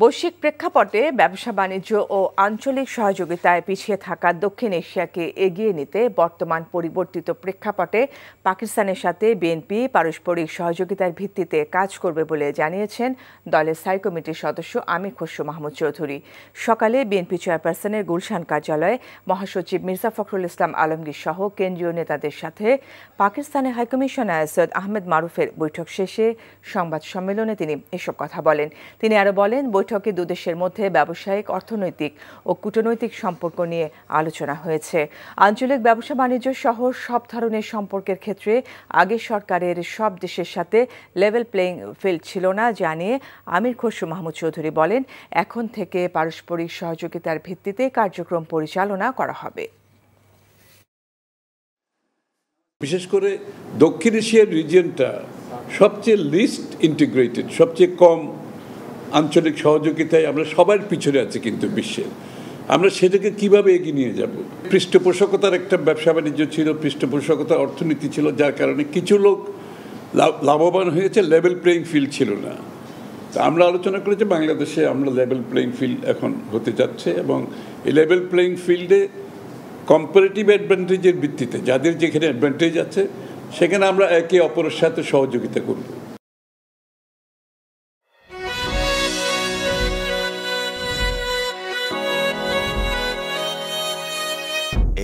বৈশ্বিক প্রেক্ষাপটে ব্যবসা বাণিজ্য ও আঞ্চলিক সহযোগিতায় পিছিয়ে থাকা দক্ষিণ এশিয়াকে এগিয়ে নিতে বর্তমান পরিবর্তিত প্রেক্ষাপটে পাকিস্তানের সাথে বিএনপি পারস্পরিক সহযোগিতার ভিত্তিতে কাজ করবে বলে জানিয়েছেন দলের স্থায়ী কমিটির সদস্য আমির খসরু মাহমুদ চৌধুরী। সকালে বিএনপি চেয়ারপারসনের গুলশান কার্যালয়ে মহাসচিব মির্জা ফখরুল ইসলাম আলমগীর সহ কেন্দ্রীয় নেতাদের সাথে পাকিস্তানের হাইকমিশনার সৈয়দ আহমেদ মারুফের বৈঠক শেষে সংবাদ সম্মেলনে তিনি এসব কথা বলেন। তিনি আরও বলেন, বৈঠকে দুদেশের মধ্যে ব্যবসায়িক, অর্থনৈতিক ও কূটনৈতিক সম্পর্ক নিয়ে আলোচনা হয়েছে। আঞ্চলিক ব্যবসা বাণিজ্য সহ সব ধরনের সম্পর্কের ক্ষেত্রে আগে সরকারের সব দেশের সাথে লেভেল প্লেইং ফিল্ড ছিল না জানিয়ে আমির খসরু মাহমুদ চৌধুরী বলেন, এখন থেকে পারস্পরিক সহযোগিতার ভিত্তিতে কার্যক্রম পরিচালনা করা হবে। বিশেষ করে দক্ষিণ এশিয়ার রিজিয়নটা সবচেয়ে লিস্ট ইন্টিগ্রেটেড, সবচেয়ে কম আঞ্চলিক সহযোগিতায় আমরা সবার পিছনে আছি কিন্তু বিশ্বের। আমরা সেটাকে কিভাবে এগিয়ে নিয়ে যাব? পৃষ্ঠপোষকতার একটা ব্যবসা বাণিজ্য ছিল, পৃষ্ঠপোষকতার অর্থনীতি ছিল, যার কারণে কিছু লোক লাভবান হয়েছে, লেভেল প্লেইং ফিল্ড ছিল না। তা আমরা আলোচনা করেছি বাংলাদেশে আমরা লেভেল প্লেইং ফিল্ড এখন হতে যাচ্ছে, এবং এই লেভেল প্লেইং ফিল্ডে কম্পারেটিভ অ্যাডভান্টেজের ভিত্তিতে যাদের যেখানে অ্যাডভান্টেজ আছে সেখানে আমরা একে অপরের সাথে সহযোগিতা করব।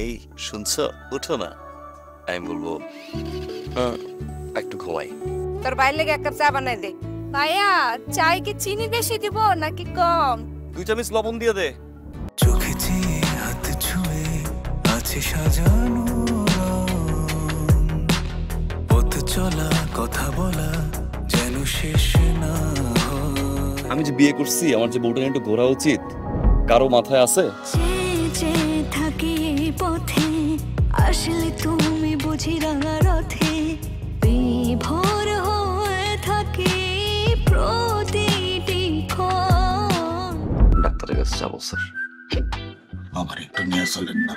এই শুনছো, উঠো না। আমি বলবো একটু ঘুমাই। তোর বাইরে লেগে এক কাপ চা বানাই দে। ভাইয়া, চায় কি চিনি বেশি দিব নাকি কম? 2 চামচ লবণ দিয়ে দে। চোখে চেয়ে হাত ছুঁয়ে আছে সাজানো পথ চলা, কথা বলা যেন শেষ না। আমি যে বিয়ে করছি, আমার যে বউটা একটু ঘোরা উচিত, কারো মাথায় আছে? থাকি পথে আসলে তুমি বুঝি রাঙা রথে বিভোর হয়ে থাকি প্রতিটি ক্ষণ। ডাক্তারের কাছে যাবো স্যার, আমার একটু নিয়ে চলেন না।